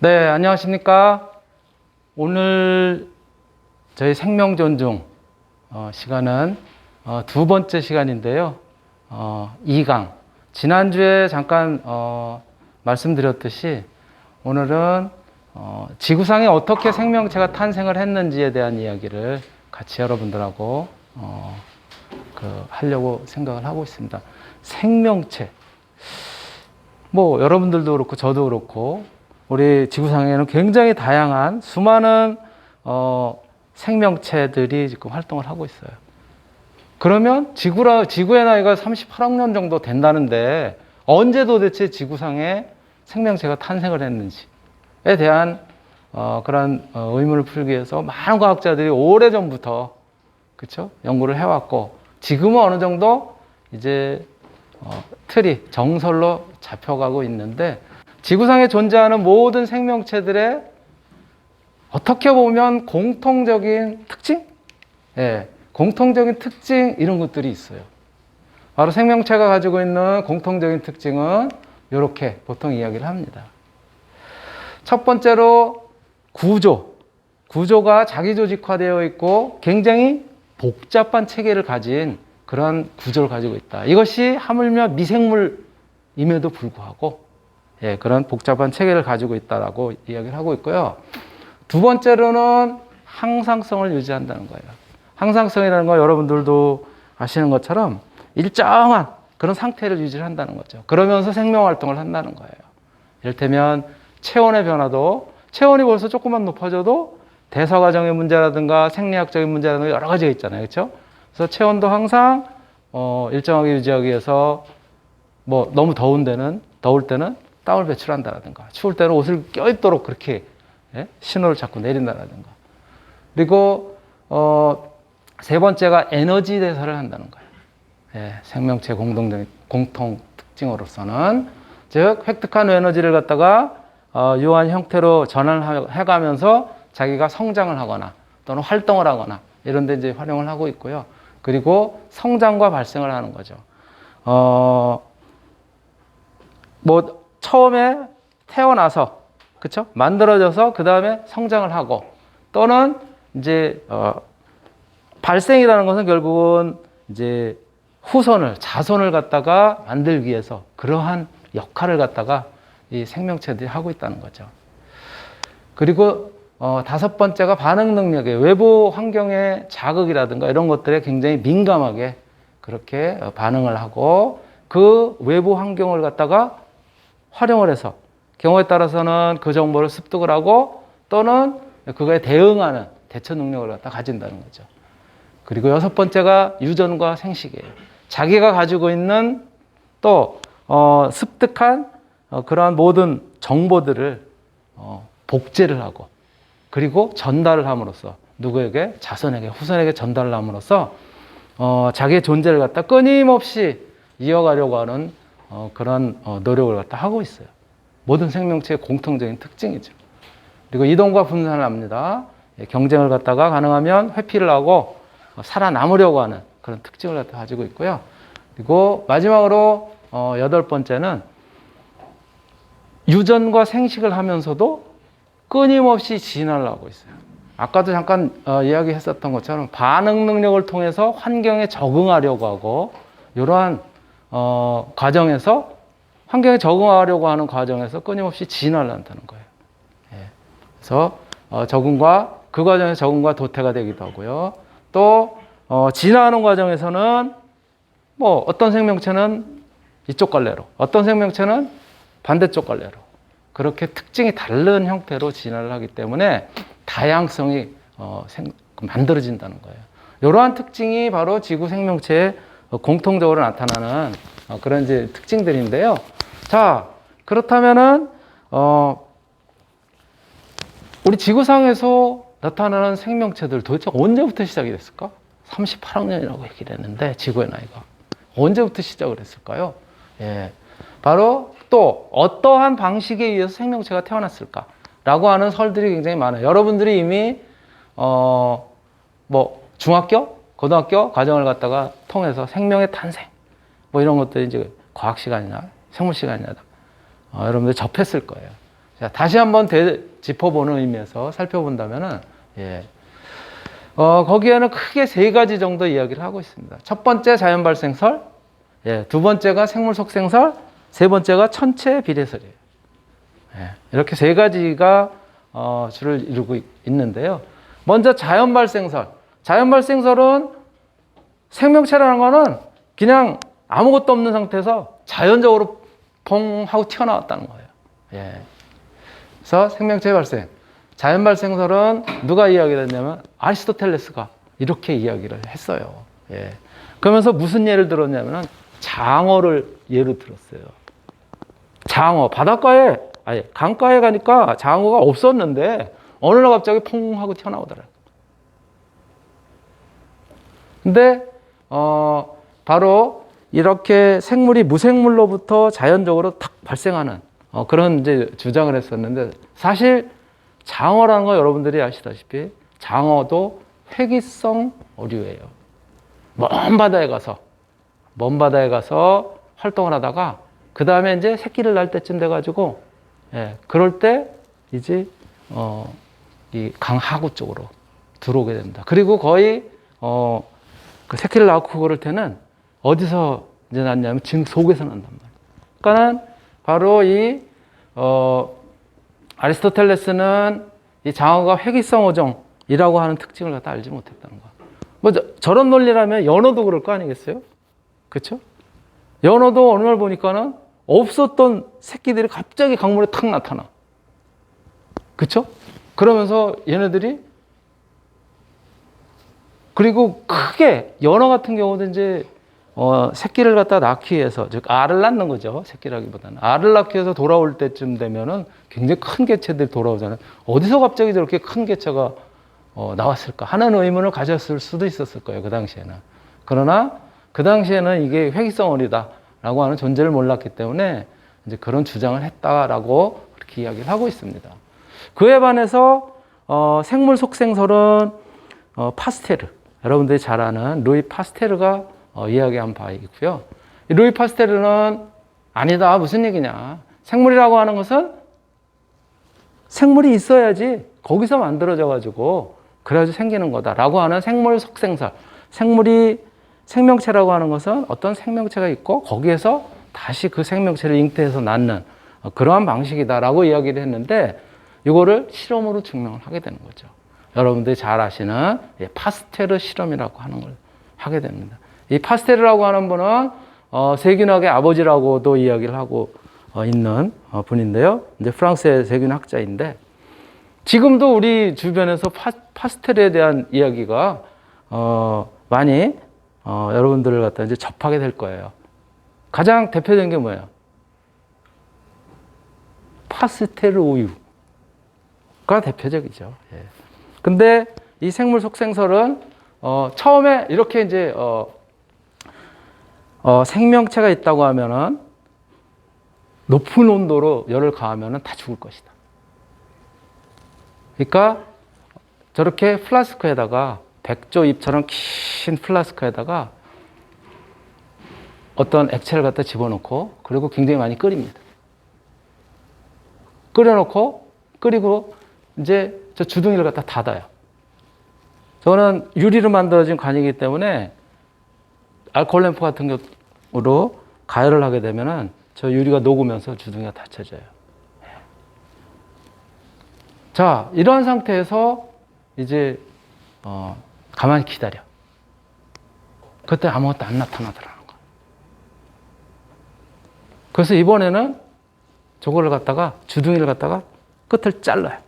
네, 안녕하십니까. 오늘 저희 생명존중 시간은 두 번째 시간인데요. 2강. 지난주에 잠깐 말씀드렸듯이 오늘은 지구상에 어떻게 생명체가 탄생을 했는지에 대한 이야기를 같이 여러분들하고 하려고 생각을 하고 있습니다. 생명체. 뭐 여러분들도 그렇고 저도 그렇고 우리 지구상에는 굉장히 다양한 수많은 생명체들이 지금 활동을 하고 있어요. 그러면 지구의 나이가 38억 년 정도 된다는데 언제 도대체 지구상에 생명체가 탄생을 했는지에 대한 그런 의문을 풀기 위해서 많은 과학자들이 오래전부터 그쵸? 연구를 해왔고 지금은 어느 정도 이제 틀이 정설로 잡혀가고 있는데 지구상에 존재하는 모든 생명체들의 어떻게 보면 공통적인 특징? 공통적인 특징 이런 것들이 있어요. 바로 생명체가 가지고 있는 공통적인 특징은 이렇게 보통 이야기를 합니다. 첫 번째로 구조가 자기조직화되어 있고 굉장히 복잡한 체계를 가진 그런 구조를 가지고 있다. 이것이 하물며 미생물임에도 불구하고 그런 복잡한 체계를 가지고 있다라고 이야기를 하고 있고요. 두 번째로는 항상성을 유지한다는 거예요. 항상성이라는 건 여러분들도 아시는 것처럼 일정한 그런 상태를 유지를 한다는 거죠. 그러면서 생명 활동을 한다는 거예요. 이를테면 체온의 변화도 체온이 벌써 조금만 높아져도 대사 과정의 문제라든가 생리학적인 문제라든가 여러 가지가 있잖아요. 그렇죠? 그래서 체온도 항상 일정하게 유지하기 위해서 뭐 너무 더울 때는 땀을 배출한다라든가 추울 때는 옷을 껴입도록 그렇게 신호를 자꾸 내린다라든가 그리고 세 번째가 에너지 대사를 한다는 거예요. 생명체 공통 특징으로서는 즉 획득한 에너지를 갖다가 유한 형태로 전환을 해가면서 자기가 성장을 하거나 또는 활동을 하거나 이런 데 이제 활용을 하고 있고요. 그리고 성장과 발생을 하는 거죠. 뭐 처음에 태어나서 그쵸? 만들어져서 그 다음에 성장을 하고 또는 이제 발생이라는 것은 결국은 이제 자손을 갖다가 만들기 위해서 그러한 역할을 갖다가 이 생명체들이 하고 있다는 거죠. 그리고 다섯 번째가 반응 능력이에요. 외부 환경의 자극이라든가 이런 것들에 굉장히 민감하게 그렇게 반응을 하고 그 외부 환경을 갖다가 활용을 해서 경우에 따라서는 그 정보를 습득을 하고 또는 그거에 대응하는 대처 능력을 갖다 가진다는 거죠. 그리고 여섯 번째가 유전과 생식이에요. 자기가 가지고 있는 또 습득한 그러한 모든 정보들을 복제를 하고 그리고 전달을 함으로써 누구에게 자손에게 후손에게 전달을 함으로써 자기의 존재를 갖다 끊임없이 이어가려고 하는 그런 노력을 갖다 하고 있어요. 모든 생명체의 공통적인 특징이죠. 그리고 이동과 분산을 합니다. 경쟁을 갖다가 가능하면 회피를 하고 살아남으려고 하는 그런 특징을 갖다 가지고 있고요. 그리고 마지막으로 여덟 번째는 유전과 생식을 하면서도 끊임없이 진화를 하고 있어요. 아까도 잠깐 이야기했었던 것처럼 반응 능력을 통해서 환경에 적응하려고 하고 이러한 과정에서 환경에 적응하려고 하는 과정에서 끊임없이 진화를 한다는 거예요. 그래서 그 과정에서 적응과 도태가 되기도 하고요. 또 진화하는 과정에서는 뭐 어떤 생명체는 이쪽 갈래로, 어떤 생명체는 반대쪽 갈래로 그렇게 특징이 다른 형태로 진화를 하기 때문에 다양성이 만들어진다는 거예요. 이러한 특징이 바로 지구 생명체의 공통적으로 나타나는 그런 이제 특징들인데요. 자, 그렇다면은 우리 지구상에서 나타나는 생명체들 도대체 언제부터 시작이 됐을까? 38억 년이라고 얘기를 했는데 지구의 나이가 언제부터 시작을 했을까요? 바로 또 어떠한 방식에 의해서 생명체가 태어났을까라고 하는 설들이 굉장히 많아요. 여러분들이 이미 뭐 중학교, 고등학교 과정을 갖다가 통해서 생명의 탄생 뭐 이런 것들이 이제 과학 시간이나 생물 시간이나 여러분들 접했을 거예요. 자, 다시 한번 짚어보는 의미에서 살펴본다면은, 예. 거기에는 크게 세 가지 정도 이야기를 하고 있습니다. 첫 번째 자연 발생설, 예. 두 번째가 생물 속생설, 세 번째가 천체 비례설이에요. 예. 이렇게 세 가지가 주를 이루고 있는데요. 먼저 자연 발생설. 자연 발생설은 생명체라는 거는 그냥 아무것도 없는 상태에서 자연적으로 퐁 하고 튀어나왔다는 거예요. 예. 그래서 생명체 발생. 자연 발생설은 누가 이야기를 했냐면 아리스토텔레스가 이렇게 이야기를 했어요. 예. 그러면서 무슨 예를 들었냐면 장어를 예로 들었어요. 장어, 바닷가에, 아니, 강가에 가니까 장어가 없었는데 어느 날 갑자기 퐁 하고 튀어나오더라고요. 근데 바로 이렇게 생물이 무생물로부터 자연적으로 탁 발생하는 그런 이제 주장을 했었는데, 사실 장어라는 거 여러분들이 아시다시피 장어도 회귀성 어류예요. 먼 바다에 가서 활동을 하다가 그 다음에 이제 새끼를 낳을 때쯤 돼가지고, 예, 그럴 때 이제 이 강하구 쪽으로 들어오게 됩니다. 그리고 거의 그 새끼를 낳고 그럴 때는 어디서 이제 낳냐면 등 속에서 난단 말이에요. 그러니까는 바로 이 아리스토텔레스는 이 장어가 회귀성 어종이라고 하는 특징을 갖다 알지 못했다는 거야. 뭐 저런 논리라면 연어도 그럴 거 아니겠어요? 그렇죠? 연어도 어느 날 보니까는 없었던 새끼들이 갑자기 강물에 탁 나타나. 그렇죠? 그러면서 얘네들이, 그리고 크게 연어 같은 경우도 이제 새끼를 갖다 낳기 위해서, 즉 알을 낳는 거죠. 새끼라기보다는 알을 낳기 위해서 돌아올 때쯤 되면은 굉장히 큰 개체들이 돌아오잖아요. 어디서 갑자기 저렇게 큰 개체가 나왔을까 하는 의문을 가졌을 수도 있었을 거예요, 그 당시에는. 그러나 그 당시에는 이게 회귀성 어리다라고 하는 존재를 몰랐기 때문에 이제 그런 주장을 했다라고 그렇게 이야기를 하고 있습니다. 그에 반해서 생물 속생설은 파스테르, 여러분들이 잘 아는 루이 파스테르가 이야기한 바 있고요. 루이 파스테르는 아니다, 무슨 얘기냐, 생물이라고 하는 것은 생물이 있어야지 거기서 만들어져 가지고 그래야지 생기는 거다라고 하는 생물 속생설, 생명체라고 하는 것은 어떤 생명체가 있고 거기에서 다시 그 생명체를 잉태해서 낳는 그러한 방식이다라고 이야기를 했는데, 이거를 실험으로 증명을 하게 되는 거죠. 여러분들이 잘 아시는 파스테르 실험이라고 하는 걸 하게 됩니다. 이 파스테르라고 하는 분은 세균학의 아버지라고도 이야기를 하고 있는 분인데요. 이제 프랑스의 세균학자인데, 지금도 우리 주변에서 파스테르에 대한 이야기가 많이 여러분들을 갖다 이제 접하게 될 거예요. 가장 대표적인 게 뭐예요? 파스테르 우유가 대표적이죠. 예. 근데 이 생물 속생설은 처음에 이렇게 이제 생명체가 있다고 하면은 높은 온도로 열을 가하면은 다 죽을 것이다. 그러니까 저렇게 플라스크에다가 백조 잎처럼 긴 플라스크에다가 어떤 액체를 갖다 집어넣고, 그리고 굉장히 많이 끓입니다. 끓이고 이제 저 주둥이를 갖다 닫아요. 저는 유리로 만들어진 관이기 때문에 알코올 램프 같은 경우로 가열을 하게 되면은 저 유리가 녹으면서 주둥이가 닫혀져요. 자, 이런 상태에서 이제 가만히 기다려. 그때 아무것도 안 나타나더라는 거예요. 그래서 이번에는 저거를 갖다가, 주둥이를 갖다가 끝을 잘라요.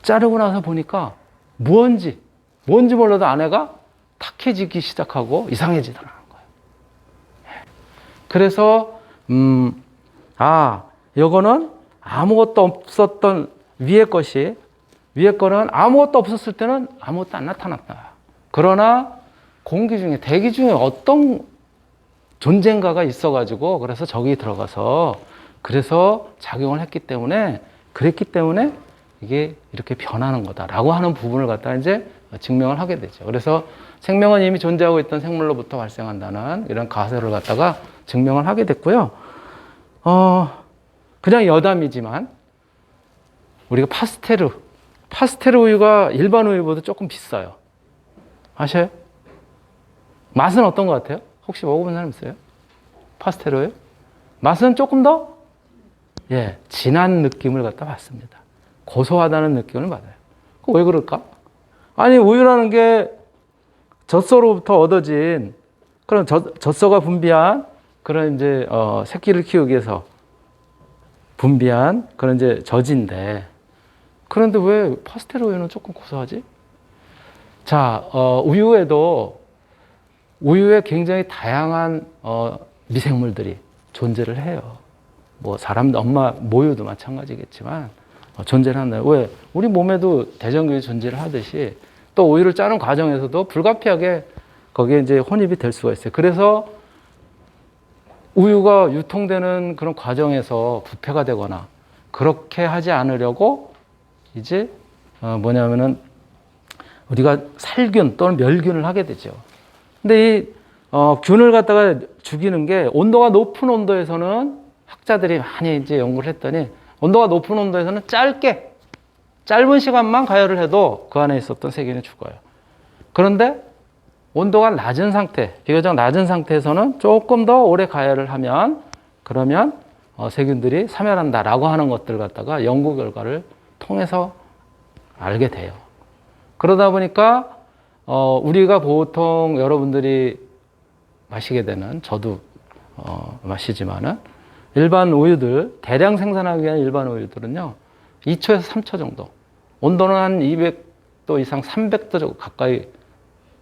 자르고 나서 보니까 뭔지 몰라도 안에가 탁해지기 시작하고 이상해지더라는 거예요. 그래서 이거는 아무것도 없었던 위에 거는 아무것도 없었을 때는 아무것도 안 나타났다. 그러나 공기 중에, 대기 중에 어떤 존재인가가 있어가지고, 그래서 저기 들어가서 그래서 작용을 그랬기 때문에 이게 이렇게 변하는 거다라고 하는 부분을 갖다 이제 증명을 하게 되죠. 그래서 생명은 이미 존재하고 있던 생물로부터 발생한다는 이런 가설을 갖다가 증명을 하게 됐고요. 그냥 여담이지만 우리가 파스테르 우유가 일반 우유보다 조금 비싸요. 아셔요? 맛은 어떤 것 같아요? 혹시 먹어본 사람 있어요? 파스테르 우유? 맛은 조금 더 진한 느낌을 갖다 받습니다. 고소하다는 느낌을 받아요. 왜 그럴까? 아니, 우유라는 게 젖소로부터 얻어진 그런 젖소가 분비한 그런 이제 새끼를 키우기 위해서 분비한 그런 이제 젖인데, 그런데 왜 파스테르 우유는 조금 고소하지? 자, 우유에 굉장히 다양한 미생물들이 존재를 해요. 뭐 사람 엄마 모유도 마찬가지겠지만 존재를 한다. 왜? 우리 몸에도 대장균이 존재를 하듯이 또 우유를 짜는 과정에서도 불가피하게 거기에 이제 혼입이 될 수가 있어요. 그래서 우유가 유통되는 그런 과정에서 부패가 되거나 그렇게 하지 않으려고 이제 뭐냐면은 우리가 살균 또는 멸균을 하게 되죠. 근데 이 균을 갖다가 죽이는 게 온도가 높은 온도에서는 학자들이 많이 이제 연구를 했더니 온도가 높은 온도에서는 짧은 시간만 가열을 해도 그 안에 있었던 세균이 죽어요. 그런데 온도가 낮은 상태, 비교적 낮은 상태에서는 조금 더 오래 가열을 하면 그러면 세균들이 사멸한다라고 하는 것들 갖다가 연구 결과를 통해서 알게 돼요. 그러다 보니까 우리가 보통 여러분들이 마시게 되는, 저도 마시지만은 일반 우유들, 대량 생산하기 위한 일반 우유들은요 2초에서 3초 정도, 온도는 한 200도 이상 300도 가까이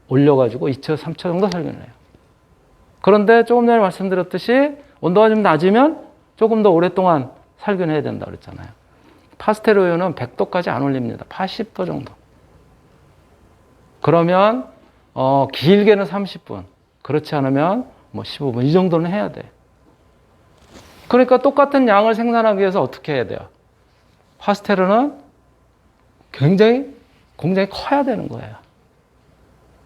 올려가지고 2초에서 3초 정도 살균을 해요. 그런데 조금 전에 말씀드렸듯이 온도가 좀 낮으면 조금 더 오랫동안 살균해야 된다고 그랬잖아요. 파스테르 우유는 100도까지 안 올립니다. 80도 정도. 그러면 길게는 30분, 그렇지 않으면 뭐 15분 이 정도는 해야 돼. 그러니까 똑같은 양을 생산하기 위해서 어떻게 해야 돼요? 파스테르는 굉장히 공장이 커야 되는 거예요.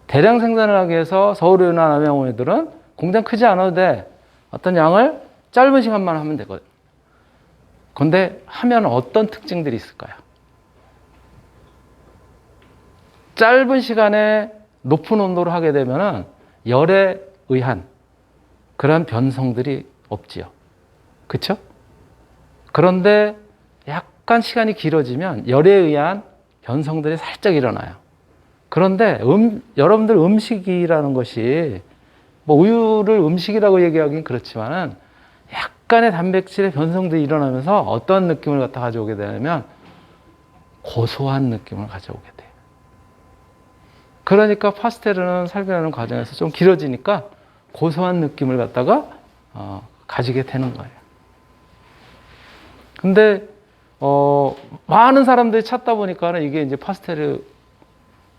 대량 생산을 하기 위해서 서울우유나 남양우유들은 공장 크지 않아도 돼. 어떤 양을 짧은 시간만 하면 되거든. 그런데 하면 어떤 특징들이 있을까요? 짧은 시간에 높은 온도로 하게 되면 열에 의한 그런 변성들이 없지요. 그렇죠? 그런데 약간 시간이 길어지면 열에 의한 변성들이 살짝 일어나요. 그런데 여러분들 음식이라는 것이 뭐 우유를 음식이라고 얘기하기는 그렇지만은 약간의 단백질의 변성들이 일어나면서 어떤 느낌을 갖다 가져오게 되냐면 고소한 느낌을 가져오게 돼요. 그러니까 파스테르는 살균하는 과정에서 좀 길어지니까 고소한 느낌을 갖다가 가지게 되는 거예요. 근데 많은 사람들이 찾다 보니까는 이게 이제 파스테르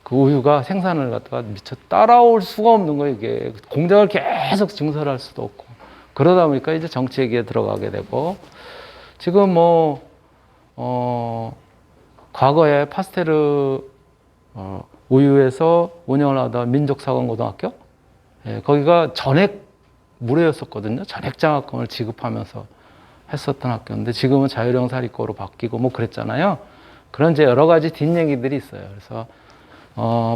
그 우유가 생산을 갖다가 미처 따라올 수가 없는 거예요. 이게 공장을 계속 증설할 수도 없고 그러다 보니까 이제 정치 얘기에 들어가게 되고 지금 과거에 파스테르 우유에서 운영을 하던 민족사관고등학교, 거기가 전액 무료였었거든요. 전액 장학금을 지급하면서 했었던 학교인데 지금은 자율형 사립고로 바뀌고 뭐 그랬잖아요. 그런 이제 여러 가지 뒷얘기들이 있어요. 그래서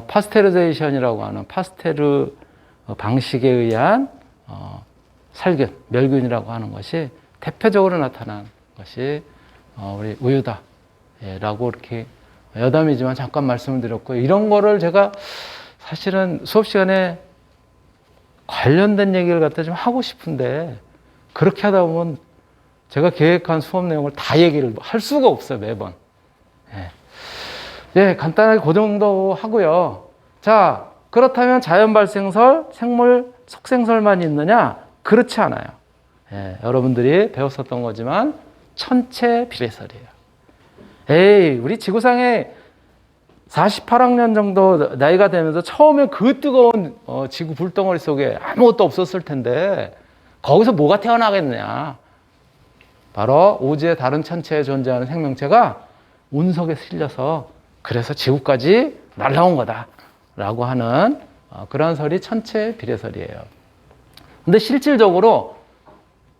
파스테르제이션이라고 하는 파스테르 방식에 의한 살균, 멸균이라고 하는 것이 대표적으로 나타난 것이 우리 우유다라고 이렇게 여담이지만 잠깐 말씀을 드렸고요. 이런 거를 제가 사실은 수업 시간에 관련된 얘기를 갖다 좀 하고 싶은데 그렇게 하다 보면 제가 계획한 수업 내용을 다 얘기를 할 수가 없어요, 매번. 간단하게 그 정도 하고요. 자, 그렇다면 자연 발생설, 생물 속생설만 있느냐? 그렇지 않아요. 여러분들이 배웠었던 거지만 천체 비례설이에요. 우리 지구상에 48학년 정도 나이가 되면서 처음에 그 뜨거운 지구 불덩어리 속에 아무것도 없었을 텐데 거기서 뭐가 태어나겠느냐? 바로 우주의 다른 천체에 존재하는 생명체가 운석에 실려서 그래서 지구까지 날아온 거다라고 하는 그런 설이 천체 비례설이에요. 근데 실질적으로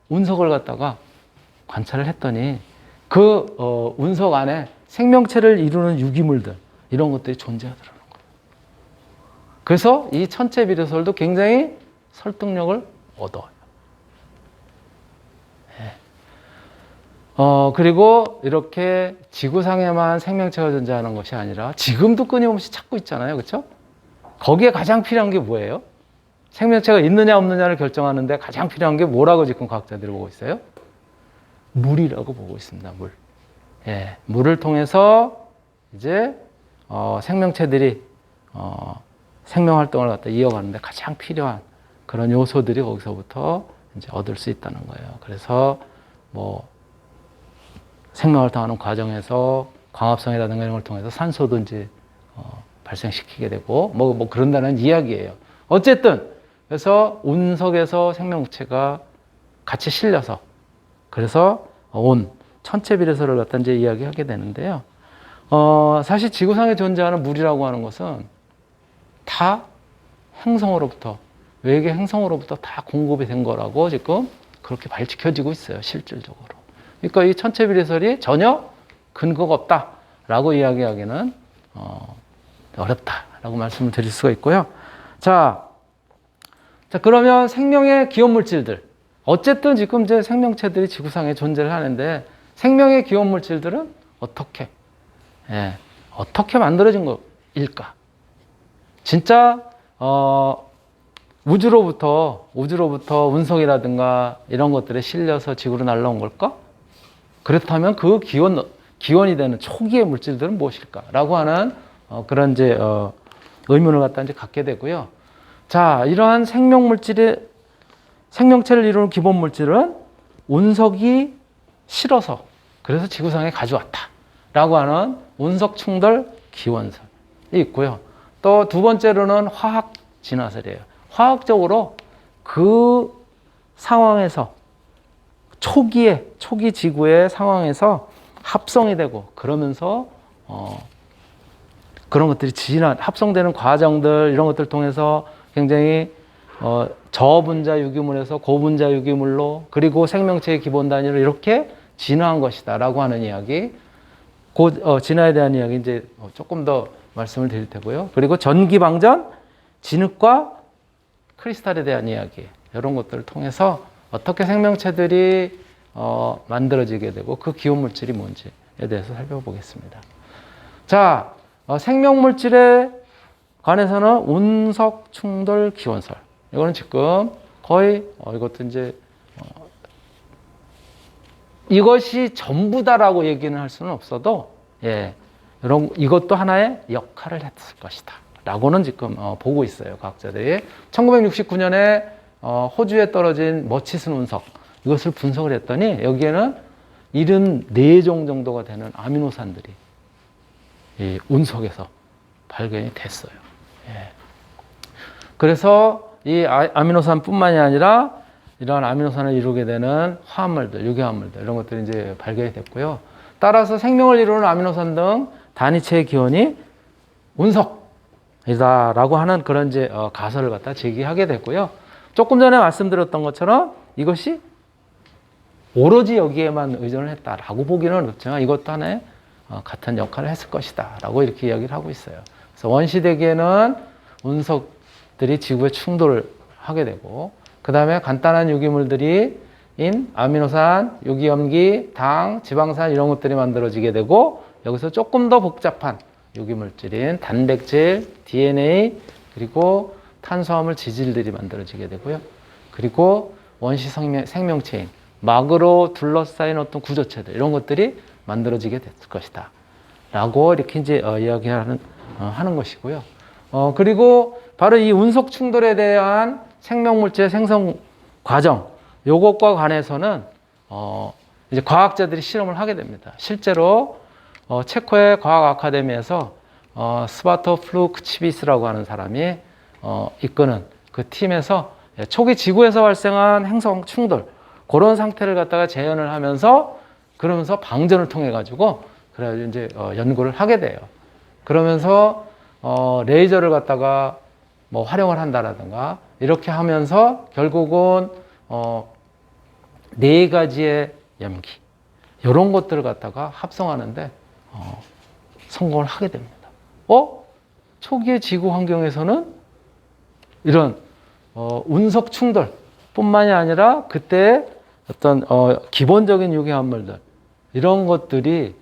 운석을 갖다가 관찰을 했더니 그 운석 안에 생명체를 이루는 유기물들 이런 것들이 존재하더라는 거예요. 그래서 이 천체 비례설도 굉장히 설득력을 얻어요. 그리고 이렇게 지구상에만 생명체가 존재하는 것이 아니라 지금도 끊임없이 찾고 있잖아요. 그렇죠? 거기에 가장 필요한 게 뭐예요? 생명체가 있느냐 없느냐를 결정하는데 가장 필요한 게 뭐라고 지금 과학자들이 보고 있어요? 물이라고 보고 있습니다. 물. 예, 물을 통해서 이제 생명체들이 생명 활동을 갖다 이어가는데 가장 필요한 그런 요소들이 거기서부터 이제 얻을 수 있다는 거예요. 그래서 뭐 생명 활동하는 과정에서 광합성이라든가 이런 걸 통해서 산소도 이제 발생시키게 되고 뭐 그런다는 이야기예요. 어쨌든 그래서 운석에서 생명체가 같이 실려서 그래서 온 천체 비례설을 갖다 이제 이야기하게 되는데요. 사실 지구상에 존재하는 물이라고 하는 것은 다 행성으로부터 외계 행성으로부터 다 공급이 된 거라고 지금 그렇게 밝혀지고 있어요. 실질적으로. 그러니까 이 천체 비례설이 전혀 근거가 없다라고 이야기하기는 어렵다라고 말씀을 드릴 수가 있고요. 자, 그러면 생명의 기원 물질들. 어쨌든 지금 이제 생명체들이 지구상에 존재를 하는데 생명의 기원 물질들은 어떻게 만들어진 것일까? 진짜 우주로부터 운석이라든가 이런 것들에 실려서 지구로 날라온 걸까? 그렇다면 그 기원이 되는 초기의 물질들은 무엇일까? 라고 하는 그런 이제 의문을 갖다 이제 갖게 되고요. 자, 이러한 생명체를 이루는 기본 물질은 운석이 실어서 그래서 지구상에 가져왔다라고 하는 운석 충돌 기원설이 있고요. 또 두 번째로는 화학 진화설이에요. 화학적으로 그 상황에서 초기 지구의 상황에서 합성이 되고 그러면서 그런 것들이 합성되는 과정들 이런 것들을 통해서 굉장히 저분자 유기물에서 고분자 유기물로 그리고 생명체의 기본 단위로 이렇게 진화한 것이다라고 하는 이야기, 진화에 대한 이야기 이제 조금 더 말씀을 드릴 테고요. 그리고 전기방전, 진흙과 크리스탈에 대한 이야기 이런 것들을 통해서 어떻게 생명체들이 만들어지게 되고 그 기본 물질이 뭔지에 대해서 살펴보겠습니다. 자, 생명 물질에 관해서는 운석 충돌 기원설. 이거는 지금 거의 이것도 이제 이것이 전부다라고 얘기는 할 수는 없어도 이것도 하나의 역할을 했을 것이다. 라고는 지금 보고 있어요. 과학자들이. 1969년에 호주에 떨어진 머치슨 운석 이것을 분석을 했더니 여기에는 74종 정도가 되는 아미노산들이 이 운석에서 발견이 됐어요. 그래서 이 아미노산뿐만이 아니라 이러한 아미노산을 이루게 되는 화합물들, 유기화합물들 이런 것들이 이제 발견이 됐고요. 따라서 생명을 이루는 아미노산 등 단위체의 기원이 운석이다라고 하는 그런 이제 가설을 갖다 제기하게 됐고요. 조금 전에 말씀드렸던 것처럼 이것이 오로지 여기에만 의존을 했다라고 보기는 어렵지만 이것도 하나의 같은 역할을 했을 것이다라고 이렇게 이야기를 하고 있어요. 그래서 원시대기에는 운석들이 지구에 충돌을 하게 되고 그 다음에 간단한 유기물들이 아미노산, 유기염기, 당, 지방산 이런 것들이 만들어지게 되고 여기서 조금 더 복잡한 유기물질인 단백질, DNA 그리고 탄수화물 지질들이 만들어지게 되고요. 그리고 원시 생명체인 막으로 둘러싸인 어떤 구조체들 이런 것들이 만들어지게 됐을 것이다 라고 이렇게 이제 이야기하는 것이고요. 그리고 바로 이 운석 충돌에 대한 생명물질 생성 과정 요것과 관해서는 이제 과학자들이 실험을 하게 됩니다. 실제로 체코의 과학 아카데미에서 스바토 플루크치비스라고 하는 사람이 이끄는 그 팀에서 초기 지구에서 발생한 행성 충돌 그런 상태를 갖다가 재현을 하면서 그러면서 방전을 통해 가지고 그래가지고 이제 연구를 하게 돼요. 그러면서 레이저를 갖다가 뭐 활용을 한다라든가 이렇게 하면서 결국은 4가지의 염기 이런 것들을 갖다가 합성하는데 성공을 하게 됩니다. 초기의 지구 환경에서는 이런 운석 충돌 뿐만이 아니라 그때 어떤 기본적인 유기화합물들 이런 것들이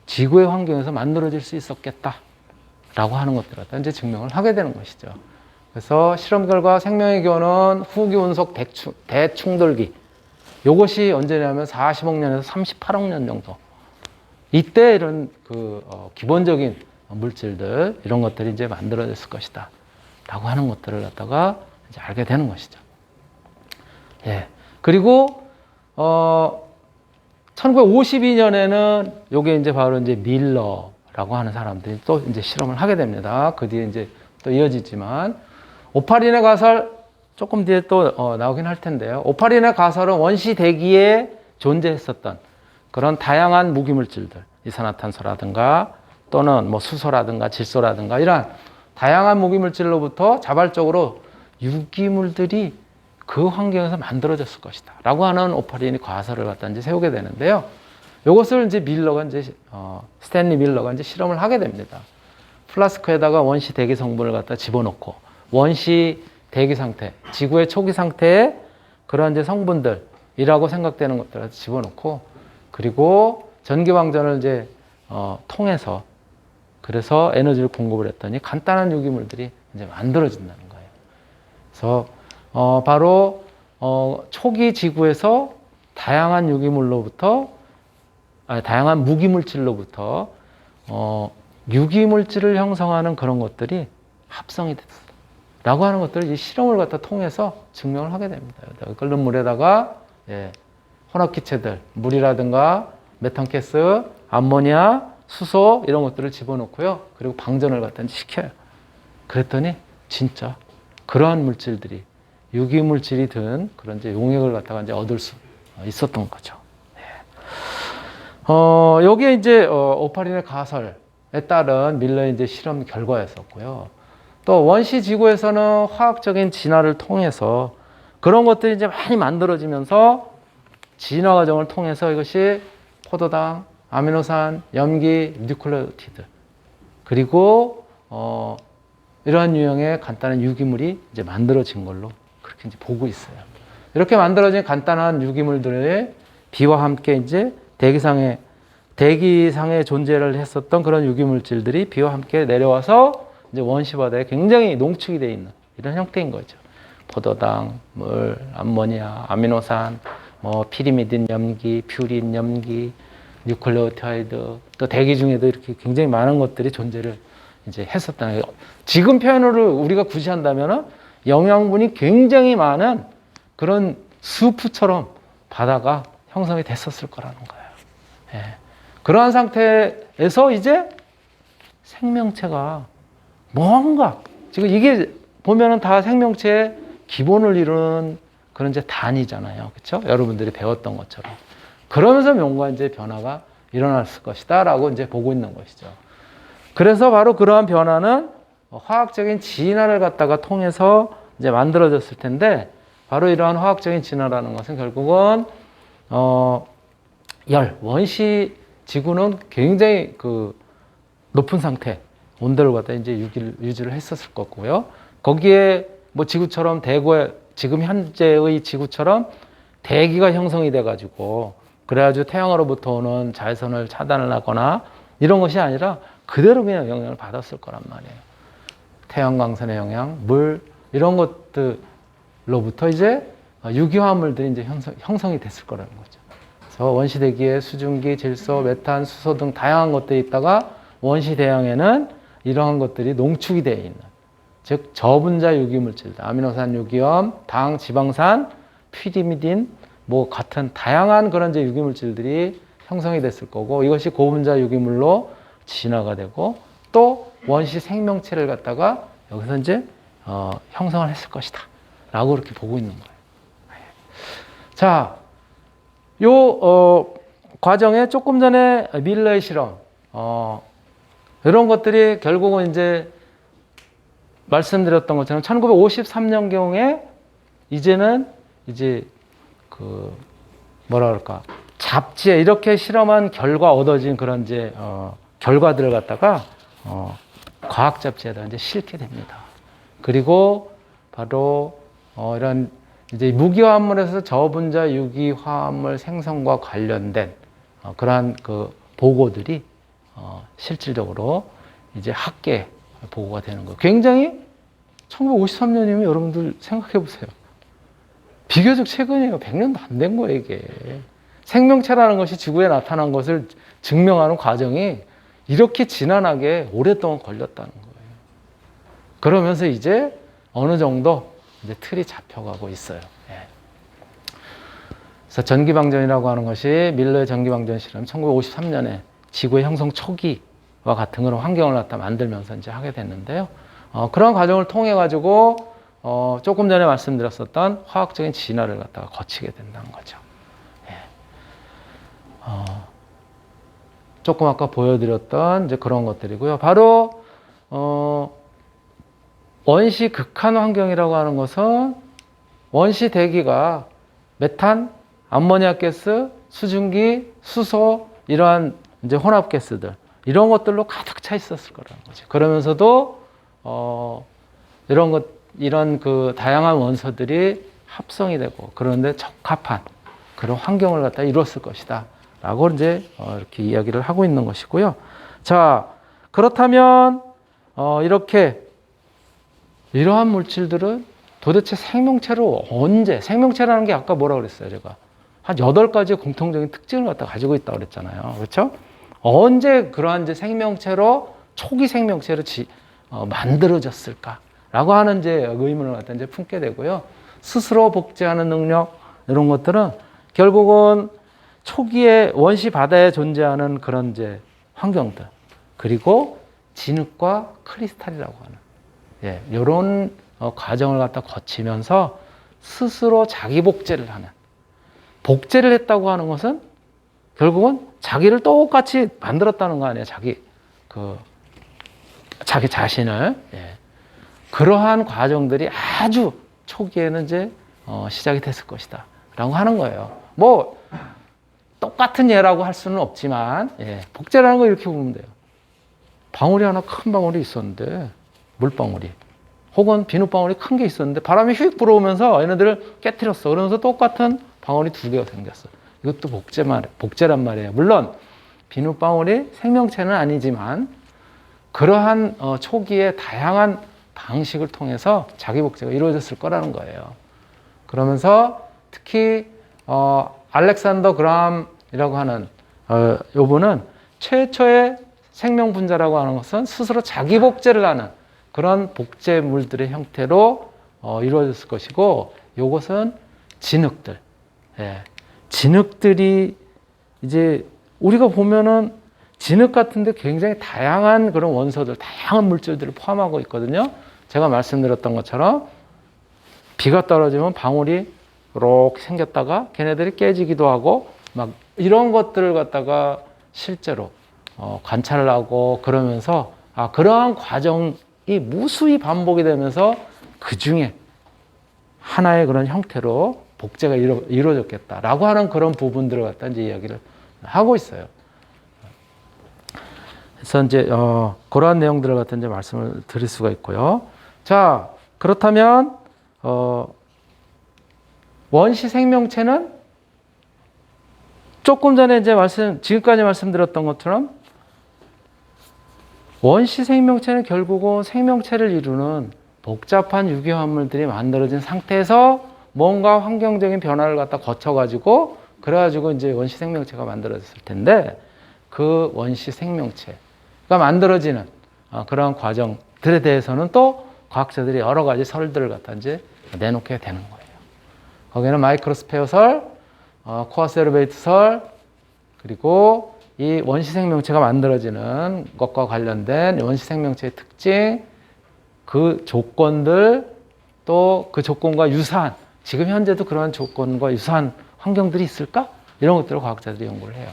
지구의 환경에서 만들어질 수 있었겠다라고 하는 것들을 갖다 이제 증명을 하게 되는 것이죠. 그래서 실험 결과 생명의 기원은 후기 운석 대충돌기. 이것이 언제냐면 40억 년에서 38억 년 정도. 이때 이런 기본적인 물질들 이런 것들이 이제 만들어졌을 것이다. 라고 하는 것들을 갖다가 이제 알게 되는 것이죠. 예. 그리고 1952년에는 요게 이제 바로 이제 밀러라고 하는 사람들이 또 이제 실험을 하게 됩니다. 그 뒤에 이제 또 이어지지만 오파린의 가설 조금 뒤에 또 나오긴 할 텐데요. 오파린의 가설은 원시 대기에 존재했었던 그런 다양한 무기물질들, 이산화탄소라든가 또는 뭐 수소라든가 질소라든가 이러한 다양한 무기물질로부터 자발적으로 유기물들이 그 환경에서 만들어졌을 것이다. 라고 하는 오파린이 가설을 갖다 이제 세우게 되는데요. 이것을 이제 스탠리 밀러가 이제 실험을 하게 됩니다. 플라스크에다가 원시 대기 성분을 갖다 집어넣고 원시 대기 상태, 지구의 초기 상태에 그런 이제 성분들이라고 생각되는 것들을 집어넣고 그리고 전기방전을 이제 통해서 그래서 에너지를 공급을 했더니 간단한 유기물들이 이제 만들어진다는 거예요. 그래서 바로 초기 지구에서 다양한 유기물로부터 다양한 무기물질로부터 유기물질을 형성하는 그런 것들이 합성이 됐다. 라고 하는 것들을 이 실험을 갖다 통해서 증명을 하게 됩니다. 끓는 물에다가 혼합기체들, 물이라든가 메탄가스, 암모니아, 수소 이런 것들을 집어넣고요. 그리고 방전을 갖다 시켜요. 그랬더니 진짜 그러한 물질들이 유기물질이 든 그런 이제 용액을 갖다가 이제 얻을 수 있었던 거죠. 여기에 이제 오파린의 가설에 따른 밀러의 이제 실험 결과였었고요. 또 원시 지구에서는 화학적인 진화를 통해서 그런 것들이 이제 많이 만들어지면서 진화 과정을 통해서 이것이 포도당, 아미노산, 염기, 뉴클레오티드 그리고 이러한 유형의 간단한 유기물이 이제 만들어진 걸로 그렇게 이제 보고 있어요. 이렇게 만들어진 간단한 유기물들의 비와 함께 이제 대기상에 존재를 했었던 그런 유기물질들이 비와 함께 내려와서 이제 원시 바다에 굉장히 농축이 되어 있는 이런 형태인 거죠. 포도당, 물, 암모니아, 아미노산, 피리미딘 염기, 퓨린 염기, 뉴클레오타이드, 또 대기 중에도 이렇게 굉장히 많은 것들이 존재를 이제 했었다는 거예요. 지금 표현으로 우리가 구시한다면은 영양분이 굉장히 많은 그런 수프처럼 바다가 형성이 됐었을 거라는 거예요. 예. 그러한 상태에서 이제 생명체가 뭔가 지금 이게 보면은 다 생명체의 기본을 이루는 그런 이제 단위잖아요. 그렇죠? 여러분들이 배웠던 것처럼. 그러면서 뭔가 이제 변화가 일어났을 것이다라고 이제 보고 있는 것이죠. 그래서 바로 그러한 변화는 화학적인 진화를 갖다가 통해서 이제 만들어졌을 텐데 바로 이러한 화학적인 진화라는 것은 결국은 원시 지구는 굉장히 높은 상태 온도를 갖다 이제 유지를 했었을 거고요. 거기에 뭐 지구처럼 지금 현재의 지구처럼 대기가 형성이 돼가지고 그래가지고 태양으로부터 오는 자외선을 차단을 하거나 이런 것이 아니라 그대로 그냥 영향을 받았을 거란 말이에요. 태양광선의 영향, 물 이런 것들로부터 이제 유기화합물들이 이제 형성이 됐을 거라는 거죠. 그래서 원시 대기에 수증기, 질소, 메탄, 수소 등 다양한 것들이 있다가 원시 대양에는 이러한 것들이 농축이 되어 있는 즉 저분자 유기물질들, 아미노산, 유기염, 당, 지방산, 피리미딘 뭐 같은 다양한 그런 이제 유기물질들이 형성이 됐을 거고 이것이 고분자 유기물로 진화가 되고 또 원시 생명체를 갖다가 여기서 이제 형성을 했을 것이다 라고 이렇게 보고 있는 거예요. 자, 요 과정에 조금 전에 밀러의 실험 이런 것들이 결국은 이제 말씀드렸던 것처럼 1953년경에 이제는 이제 잡지에 이렇게 실험한 결과 얻어진 그런 이제 결과들을 갖다가 과학 잡지에다 이제 실게 됩니다. 그리고 바로 이런 이제 무기화합물에서 저분자 유기화합물 생성과 관련된 그러한 그 보고들이 실질적으로 이제 학계 보고가 되는 거예요. 굉장히 1953년이면 여러분들 생각해 보세요. 비교적 최근이에요. 100년도 안 된 거예요, 이게. 생명체라는 것이 지구에 나타난 것을 증명하는 과정이 이렇게 지난하게 오랫동안 걸렸다는 거예요. 그러면서 이제 어느 정도 이제 틀이 잡혀가고 있어요. 예. 그래서 전기방전이라고 하는 것이 밀러의 전기방전 실험 1953년에 지구의 형성 초기와 같은 그런 환경을 갖다 만들면서 이제 하게 됐는데요. 그런 과정을 통해 가지고 조금 전에 말씀드렸었던 화학적인 진화를 갖다가 거치게 된다는 거죠. 예. 조금 아까 보여드렸던 이제 그런 것들이고요. 바로 원시 극한 환경이라고 하는 것은 원시 대기가 메탄, 암모니아 가스, 수증기, 수소 이러한 이제 혼합 가스들 이런 것들로 가득 차 있었을 거라는 거죠. 그러면서도 이런 그 다양한 원소들이 합성이 되고 그런데 적합한 그런 환경을 갖다 이뤘을 것이다. 라고 이제 이렇게 이야기를 하고 있는 것이고요. 자, 그렇다면 이렇게 이러한 물질들은 도대체 생명체로 언제, 생명체라는 게 아까 뭐라 그랬어요, 제가. 한 8가지의 공통적인 특징을 갖다 가지고 있다고 그랬잖아요. 그렇죠? 언제 그러한 이제 생명체로, 초기 생명체로 만들어졌을까라고 하는 이제 의문을 갖다 이제 품게 되고요. 스스로 복제하는 능력, 이런 것들은 결국은 초기에 원시 바다에 존재하는 그런 이제 환경들, 그리고 진흙과 크리스탈이라고 하는, 예, 이런 과정을 갖다 거치면서 스스로 자기 복제를 하는, 복제를 했다고 하는 것은 결국은 자기를 똑같이 만들었다는 거 아니에요. 자기 자신을. 예. 그러한 과정들이 아주 초기에는 이제 시작이 됐을 것이다 라고 하는 거예요. 뭐 똑같은 예라고 할 수는 없지만, 예, 복제라는 거 이렇게 보면 돼요. 방울이 하나 큰 방울이 있었는데, 물방울이, 혹은 비눗방울이 큰 게 있었는데 바람이 휙 불어오면서 얘네들을 깨트렸어. 그러면서 똑같은 방울이 2개가 생겼어. 이것도 복제란 말이에요. 물론 비눗방울이 생명체는 아니지만 그러한 초기에 다양한 방식을 통해서 자기 복제가 이루어졌을 거라는 거예요. 그러면서 특히 알렉산더 그람이라고 하는 요분은 최초의 생명 분자라고 하는 것은 스스로 자기 복제를 하는 그런 복제물들의 형태로 이루어졌을 것이고, 요것은 진흙들. 예. 진흙들이 이제 우리가 보면은 진흙 같은데 굉장히 다양한 그런 원소들, 다양한 물질들을 포함하고 있거든요. 제가 말씀드렸던 것처럼 비가 떨어지면 방울이 이렇게 생겼다가 걔네들이 깨지기도 하고 막 이런 것들을 갖다가 실제로 관찰을 하고 그러면서 그러한 과정이 무수히 반복이 되면서 그 중에 하나의 그런 형태로 복제가 이루어졌겠다라고 하는 그런 부분들을 갖다 이제 이야기를 하고 있어요. 그래서 이제 그러한 내용들을 갖다 이제 말씀을 드릴 수가 있고요. 자, 그렇다면 원시 생명체는 조금 전에 이제 지금까지 말씀드렸던 것처럼 원시 생명체는 결국은 생명체를 이루는 복잡한 유기화합물들이 만들어진 상태에서 뭔가 환경적인 변화를 갖다 거쳐가지고 그래가지고 이제 원시 생명체가 만들어졌을 텐데, 그 원시 생명체가 만들어지는 그런 과정들에 대해서는 또 과학자들이 여러 가지 설들을 갖다 이제 내놓게 되는 거예요. 거기는 마이크로스페어 설, 코아세르베이트 설, 그리고 이 원시 생명체가 만들어지는 것과 관련된 원시 생명체의 특징, 그 조건들, 또 그 조건과 유사한, 지금 현재도 그런 조건과 유사한 환경들이 있을까? 이런 것들을 과학자들이 연구를 해요.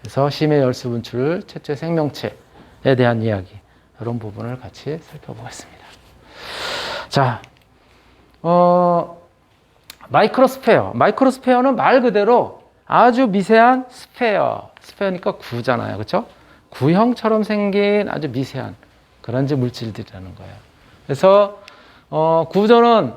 그래서 심해 열수 분출 최초의 생명체에 대한 이야기, 이런 부분을 같이 살펴보겠습니다. 자, 마이크로스페어는 말 그대로 아주 미세한 스페어니까 구잖아요. 그렇죠? 구형처럼 생긴 아주 미세한 그런 이제 물질들이라는 거예요. 그래서 구조는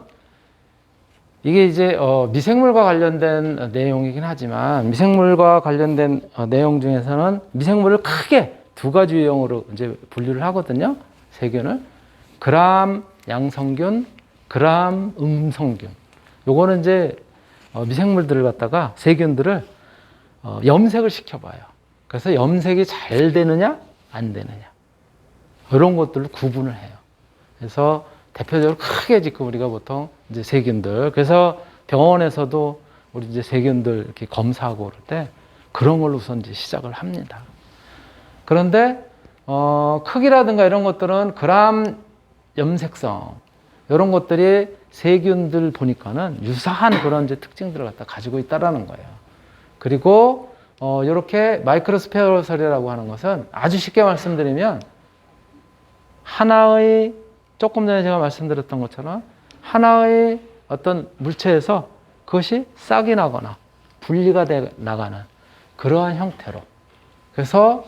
이게 이제 미생물과 관련된 내용이긴 하지만 미생물과 관련된 내용 중에서는 미생물을 크게 두 가지 유형으로 이제 분류를 하거든요. 세균을 gram 양성균, gram 음성균. 요거는 이제 미생물들을 갖다가 세균들을 염색을 시켜봐요. 그래서 염색이 잘 되느냐 안 되느냐 이런 것들을 구분을 해요. 그래서 대표적으로 크게 지금 우리가 보통 이제 세균들, 그래서 병원에서도 우리 이제 세균들 이렇게 검사하고 그럴 때 그런 걸로 우선 이제 시작을 합니다. 그런데 크기라든가 이런 것들은 그람 염색성 이런 것들이 세균들 보니까는 유사한 그런 이제 특징들을 갖다 가지고 있다라는 거예요. 그리고 이렇게 마이크로스페어설이라고 하는 것은 아주 쉽게 말씀드리면 하나의 조금 전에 제가 말씀드렸던 것처럼 하나의 어떤 물체에서 그것이 싹이 나거나 분리가 돼 나가는 그러한 형태로, 그래서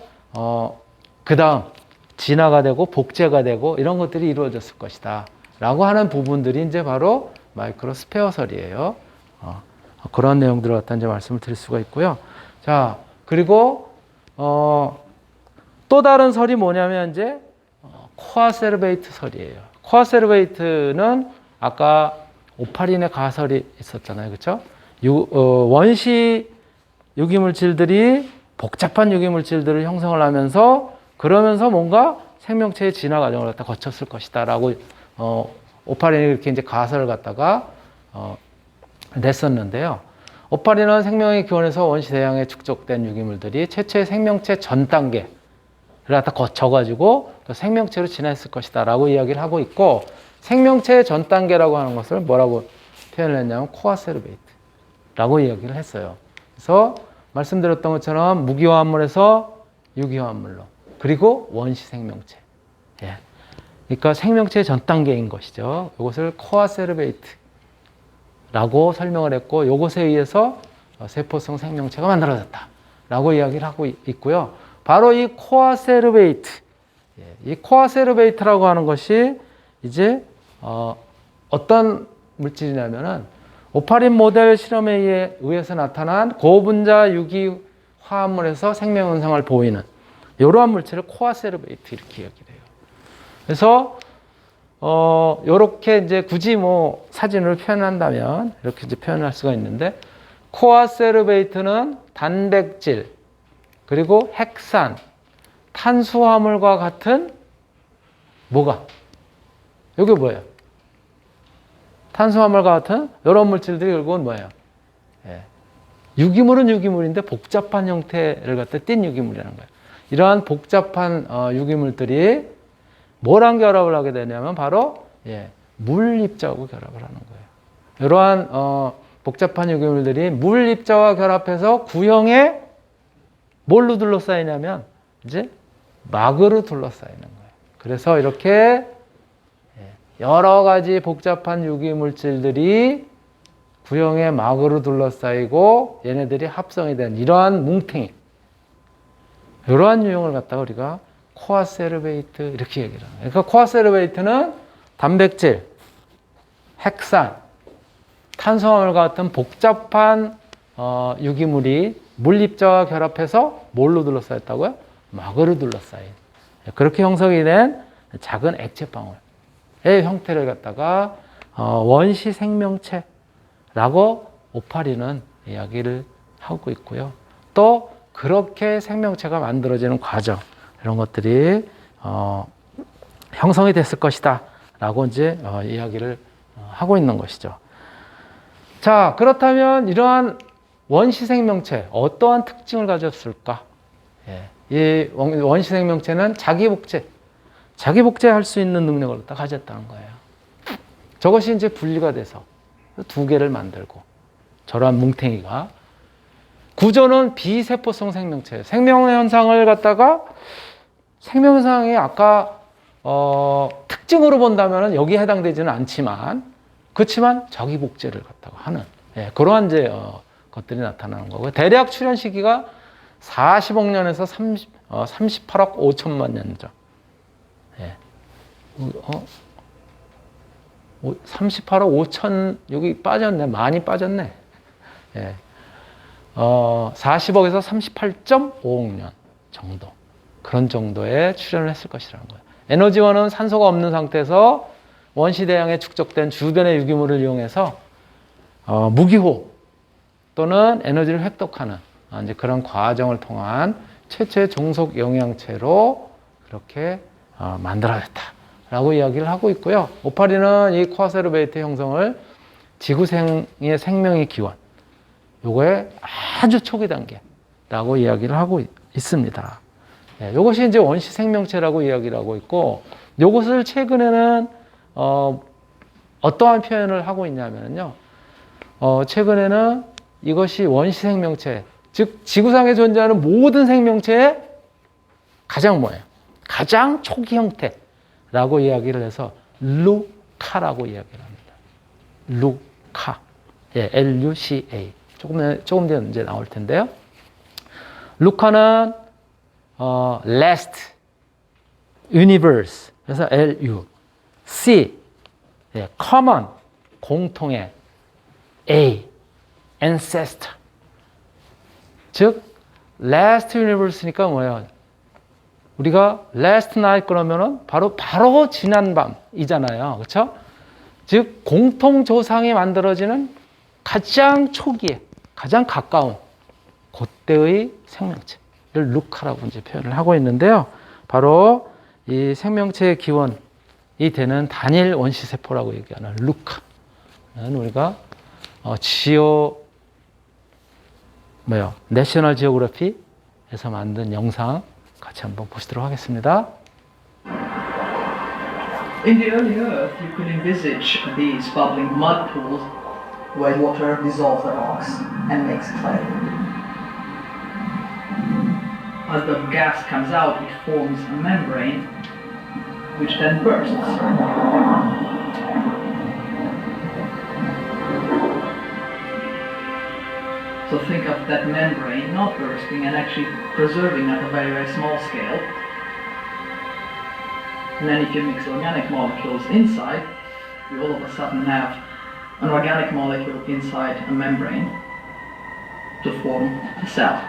그 다음 진화가 되고 복제가 되고 이런 것들이 이루어졌을 것이다 라고 하는 부분들이 이제 바로 마이크로스페어설이에요. 그런 내용들을 갖다 이제 말씀을 드릴 수가 있고요. 자, 그리고 또 다른 설이 뭐냐면 이제 코아세르베이트 설이에요. 코아세르베이트는 아까 오파린의 가설이 있었잖아요. 그렇죠? 원시 유기물질들이 복잡한 유기물질들을 형성을 하면서 그러면서 뭔가 생명체의 진화 과정을 갖다 거쳤을 것이다 라고 오파린이 이렇게 이제 가설을 갖다가 냈었는데요. 오파린은 생명의 기원에서 원시 대양에 축적된 유기물들이 최초의 생명체 전 단계를 갖다 거쳐가지고 생명체로 진화했을 것이다 라고 이야기를 하고 있고, 생명체의 전 단계라고 하는 것을 뭐라고 표현을 했냐면 코아세르베이트라고 이야기를 했어요. 그래서 말씀드렸던 것처럼 무기화합물에서 유기화합물로, 그리고 원시 생명체. 예. 그러니까 생명체의 전 단계인 것이죠. 이것을 코아세르베이트라고 설명을 했고, 이것에 의해서 세포성 생명체가 만들어졌다라고 이야기를 하고 있고요. 바로 이 코아세르베이트, 이 코아세르베이트라고 하는 것이 이제 어떤 물질이냐면은 오파린 모델 실험에 의해서 나타난 고분자 유기 화합물에서 생명 현상을 보이는 이러한 물질을 코아세르베이트 이렇게 이야기를 해요. 그래서 이렇게 이제 굳이 뭐 사진으로 표현한다면 이렇게 이제 표현할 수가 있는데, 코아세르베이트는 단백질 그리고 핵산, 탄수화물과 같은 뭐가? 이게 뭐예요? 탄수화물과 같은 이런 물질들이 결국은 뭐예요? 예. 유기물은 유기물인데 복잡한 형태를 갖다 띈 유기물이라는 거예요. 이러한 복잡한 유기물들이 뭐랑 결합을 하게 되냐면 바로 물 입자하고 결합을 하는 거예요. 이러한 복잡한 유기물들이 물 입자와 결합해서 구형에 뭘로 둘러싸이냐면 이제 막으로 둘러싸이는 거예요. 그래서 이렇게 여러 가지 복잡한 유기물질들이 구형의 막으로 둘러싸이고 얘네들이 합성이 된 이러한 뭉탱이, 이러한 유형을 갖다가 우리가 코아세르베이트 이렇게 얘기를 합니다. 그러니까 코아세르베이트는 단백질, 핵산, 탄수화물과 같은 복잡한 유기물이 물입자와 결합해서 뭘로 둘러싸였다고요? 막으로 둘러싸인, 그렇게 형성이 된 작은 액체방울의 형태를 갖다가 원시 생명체라고 오파린은 이야기를 하고 있고요. 또 그렇게 생명체가 만들어지는 과정, 이런 것들이 형성이 됐을 것이다 라고 이제 이야기를 하고 있는 것이죠. 자, 그렇다면 이러한 원시 생명체 어떠한 특징을 가졌을까? 이 원시 생명체는 자기 복제할 수 있는 능력을 다 가졌다는 거예요. 저것이 이제 분리가 돼서 두 개를 만들고, 저러한 뭉탱이가 구조는 비세포성 생명체예요. 생명현상을 갖다가 생명현상이 아까 특징으로 본다면 여기에 해당되지는 않지만, 그렇지만 자기 복제를 갖다가 하는 그러한 이제 것들이 나타나는 거고요. 대략 출현 시기가 40억 년에서 38억 5천만 년 전. 예. 38억 5천, 여기 빠졌네. 많이 빠졌네. 예. 40억에서 38.5억 년 정도. 그런 정도의 출현을 했을 것이라는 거예요. 에너지원은 산소가 없는 상태에서 원시대양에 축적된 주변의 유기물을 이용해서 무기호 또는 에너지를 획득하는 이제 그런 과정을 통한 최초의 종속 영양체로 그렇게 만들어졌다라고 이야기를 하고 있고요. 오파리는 이 코아세르베이트 형성을 지구생의 생명의 기원, 요거의 아주 초기 단계라고 이야기를 하고 있습니다. 네, 요것이 이제 원시 생명체라고 이야기를 하고 있고, 요것을 최근에는 어떠한 표현을 하고 있냐면요. 최근에는 이것이 원시 생명체, 즉 지구상에 존재하는 모든 생명체의 가장 뭐예요? 가장 초기 형태라고 이야기를 해서 루카라고 이야기를 합니다. 루카, 예, L-U-C-A. 조금 뒤에 이제 나올 텐데요. 루카는 last, universe, 그래서 L-U, C, 예, common, 공통의, A, ancestor. 즉, last universe니까 뭐예요? 우리가 last night 그러면은 바로 지난 밤이잖아요. 그렇죠? 즉, 공통 조상이 만들어지는 가장 초기에, 가장 가까운 그때의 생명체를 루카라고 이제 표현을 하고 있는데요. 바로 이 생명체의 기원이 되는 단일 원시세포라고 얘기하는 루카는 우리가 내셔널 지오그래피에서 만든 영상 같이 한번 보시도록 하겠습니다. In the early Earth, you could envisage these bubbling mud pools where water dissolves the rocks and makes clay. As the gas comes out, it forms a membrane, which then bursts. So think of that membrane not bursting and actually preserving at a very, very small scale. And then if you mix organic molecules inside, you all of a sudden have an organic molecule inside a membrane to form a cell.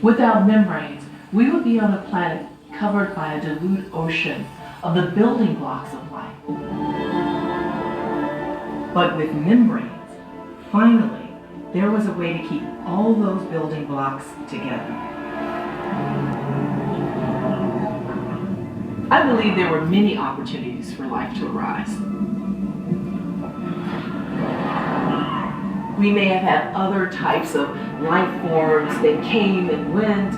Without membranes, we would be on a planet covered by a dilute ocean of the building blocks of life. But with membranes, finally, there was a way to keep all those building blocks together. I believe there were many opportunities for life to arise. We may have had other types of life forms that came and went,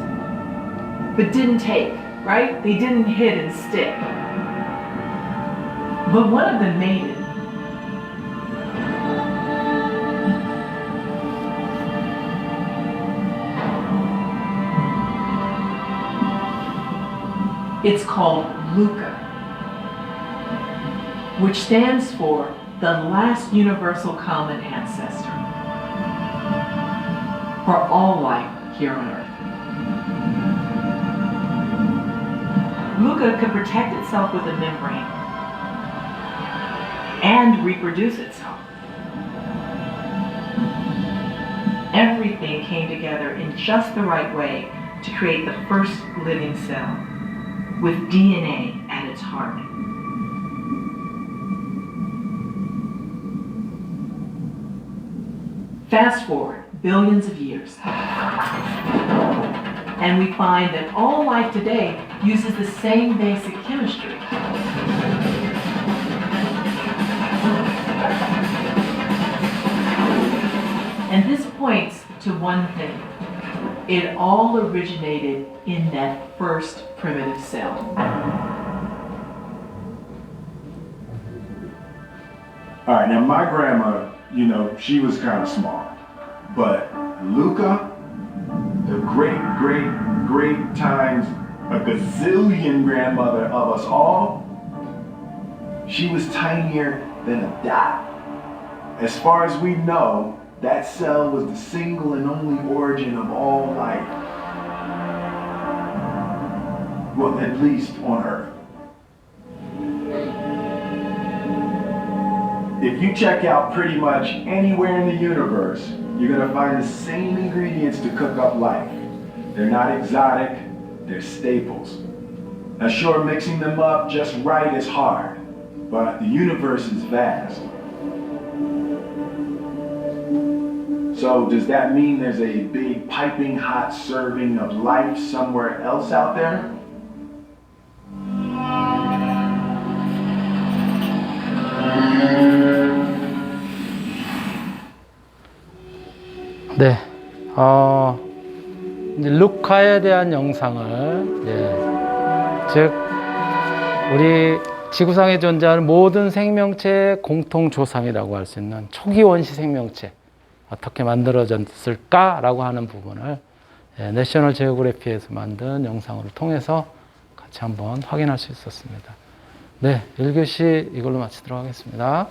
but didn't take, right? They didn't hit and stick. But one of them made it. It's called LUCA, which stands for the last universal common ancestor for all life here on Earth. LUCA could protect itself with a membrane and reproduce itself. Everything came together in just the right way to create the first living cell, with DNA at its heart. Fast forward billions of years, and we find that all life today uses the same basic chemistry. And this points to one thing. It all originated in that first primitive cell. All right, now my grandma, you know, she was kind of smart. But Luca, the great times a gazillion grandmother of us all, she was tinier than a dot. As far as we know, that cell was the single and only origin of all life. Well, at least on Earth. If you check out pretty much anywhere in the universe, you're gonna find the same ingredients to cook up life. They're not exotic, they're staples. Now sure, mixing them up just right is hard, but the universe is vast. So does that mean there's a big piping hot serving of life somewhere else out there? 네, 이제 루카에 대한 영상을, 즉 우리 지구상에 존재하는 모든 생명체의 공통 조상이라고 할 수 있는 초기 원시 생명체 어떻게 만들어졌을까라고 하는 부분을 내셔널 지오그래피에서 만든 영상을 통해서 같이 한번 확인할 수 있었습니다. 네, 1교시 이걸로 마치도록 하겠습니다.